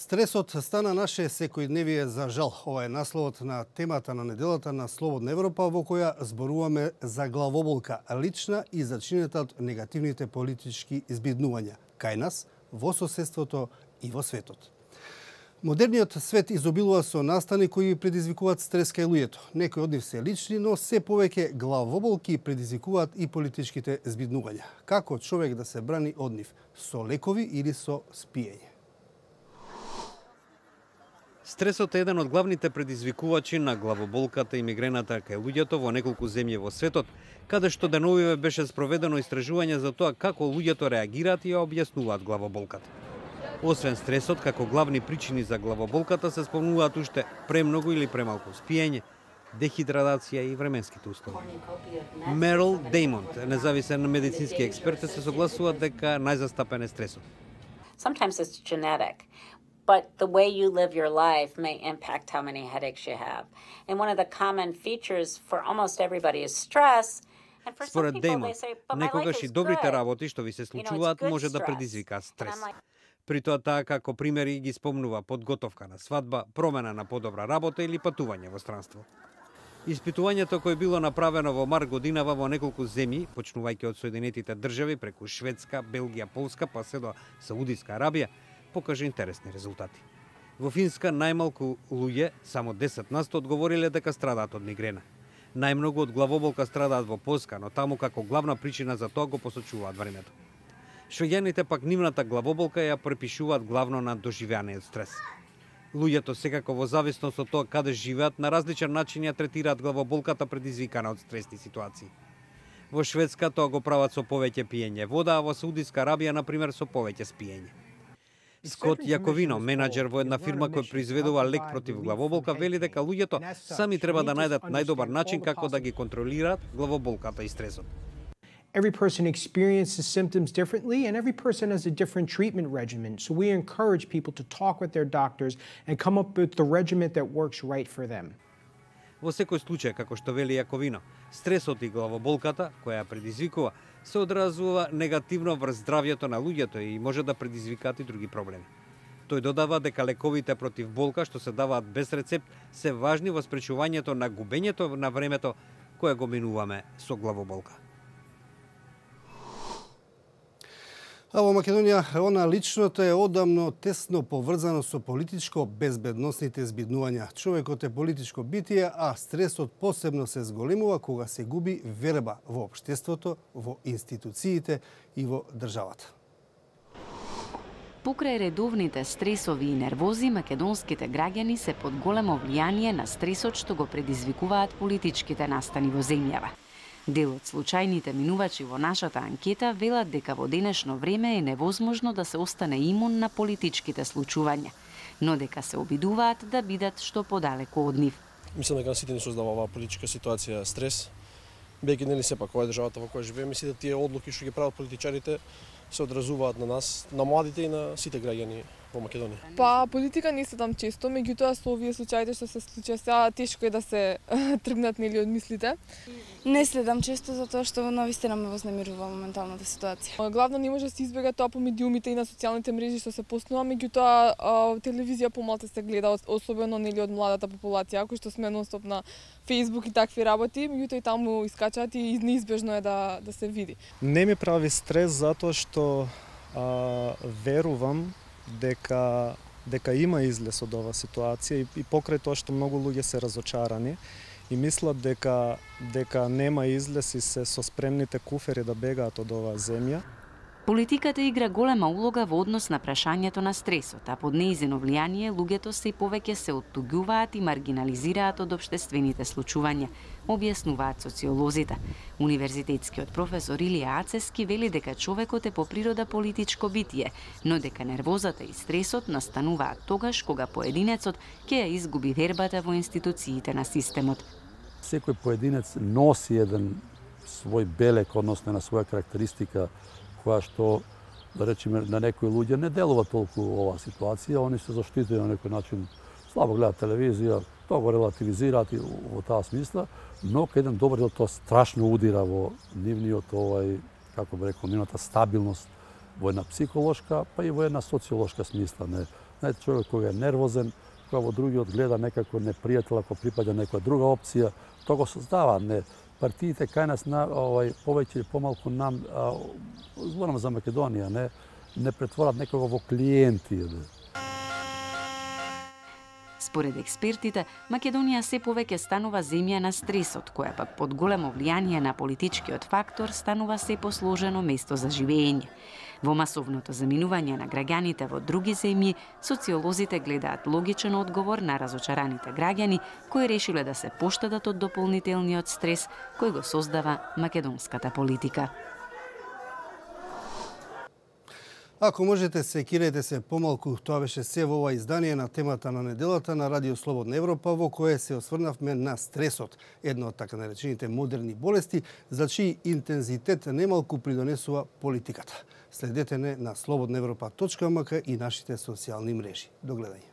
Стресот стана наше секојдневие за жал. Ова е насловот на темата на неделата на Слободна Европа, во која зборуваме за главоболка, лична и зачинета од негативните политички избиднувања кај нас, во соседството и во светот. Модерниот свет изобилува со настани кои предизвикуваат стрес кај луѓето. Некои од нив се лични, но се повеќе главоболки предизвикуваат и политичките збиднувања. Како човек да се брани од нив? Со лекови или со спиење? Стресот е еден од главните предизвикувачи на главоболката и мигрената кај луѓето во неколку земји во светот, каде што деновиве беше спроведено истражување за тоа како луѓето реагираат и ја објаснуваат главоболката. Освен стресот, како главни причини за главоболката се спомнуваат уште премногу или премалку спиење, дехидратација и временските услови. Мерил Деймонд, независен медицински експерт, се согласува дека најзастапен е стресот. Sometimes it's genetic, but the way you live your life may impact how many headaches you have. And one of the common features for almost everybody is stress. Според Деймонд, некогаш и добрите работи што ви се случуваат може да предизвикаат стрес. При тоа таа како примери ги спомнува подготовка на свадба, промена на подобра работа или патување во странство. Испитувањето кое било направено во март годинава во неколку земји, почнувајќи од Соединетите држави преку Шведска, Белгија, Полска па се до Саудиска Арабија, покажа интересни резултати. Во Финска најмалку луѓе, само 10% одговориле дека страдаат од мигрена. Најмногу од главоболка страдаат во Полска, но таму како главна причина за тоа го посочуваат времето. Швеѓаните пак нивната главоболка ја препишуваат главно на доживеаниот стрес. Луѓето секако во зависност од тоа каде живеат на различен начин ја третираат главоболката предизвикана од стресни ситуации. Во Шведска тоа го прават со повеќе пиење вода, а во Саудиска Арабија на пример со повеќе спиење. Скот Јаковино, менаџер во една фирма која произведува лек против главоболка, вели дека луѓето сами треба да најдат најдобар начин како да ги контролираат главоболката и стресот. Every person experiences symptoms differently, and every person has a different treatment regimen. So we encourage people to talk with their doctors and come up with the regimen that works right for them. Во секој случај, како што вели Јаковино, стресот и главоболката, која ја предизвикува, се одразува негативно врз здравјето на луѓето и може да предизвикаат и други проблеми. Тој додава дека лековите против болка што се даваат без рецепт се важни во спречувањето на губењето на времето кое го минуваме со главоболка. А во Македонија, она личното е одамно тесно поврзано со политичко-безбедносните збиднувања. Човекот е политичко битие, а стресот посебно се зголемува кога се губи верба во општеството, во институциите и во државата. Покрај редовните стресови и нервози, македонските граѓани се под големо влијание на стресот што го предизвикуваат политичките настани во земјава. Дел од случајните минувачи во нашата анкета велат дека во денешно време е невозможно да се остане имун на политичките случувања, но дека се обидуваат да бидат што подалеку од нив. Мислам дека на сите ни создава оваа политичка ситуација стрес, бејќи нели сепак ова е државата во која живееме, сите тие одлуки што ги прават политичарите се одразуваат на нас, на младите и на сите граѓани во Македонија. Па политика не следам често, меѓутоа со овие случаите што се случија сега тешко е да се тргнат нели од мислите. Не следам често затоа што навистина ме вознемирува моменталната ситуација. Главно не може да се избега тоа по медиумите и на социјалните мрежи што се постнува, меѓутоа телевизија помалку се гледа, особено нели од младата популација, кои што сме нонстоп на Facebook и такви работи, меѓутоа и таму искачаат и неизбежно е да се види. Не ми прави стрес затоа што верувам дека има излез од оваа ситуација и покрај тоа што многу луѓе се разочарани и мислат дека нема излез и се со спремните куфери да бегаат од оваа земја. Политиката игра голема улога во однос на прашањето на стресот, а под нејзино влијание луѓето се и повеќе се оттугуваат и маргинализираат од општествените случувања, објаснуваат социолозите. Универзитетскиот професор Илија Ацески вели дека човекот е по природа политичко битие, но дека нервозата и стресот настануваат тогаш кога поединецот ќе ја изгуби вербата во институциите на системот. Секој поединец носи еден свој белек, односно на своја карактеристика, која што, да речеме, на некои луѓе не делува толку оваа ситуација, они се заштитени на некој начин, слабо гледаат телевизија, тоа го релативизираат и во таа смисла, но еден добар дел тоа страшно удира во нивниот како би рекол, нивната стабилност во една психолошка, па и во една социолошка смисла, не Знаете, човек кога е нервозен, кога во другиот гледа некако непријател, ако припаѓа некоја друга опција, тоа го создава. Партиите кај нас повеќе или помалку нам, зборам за Македонија, не претворат некого во клиенти. Според експертите, Македонија се повеќе станува земја на стресот, која пак под големо влијание на политичкиот фактор станува се посложено место за живење. Во масовното заминување на граѓаните во други земји, социолозите гледаат логичен одговор на разочараните граѓани кои решиле да се поштедат од дополнителниот стрес кој го создава македонската политика. Ако можете, секирајте се помалку. Тоа беше се во ова издание на темата на неделата на Радио Слободна Европа, во кое се осврнавме на стресот, една од така наречените модерни болести, за чиј интензитет немалку придонесува политиката. Следете не на slobodnaevropa.mk и нашите социјални мрежи. До гледање.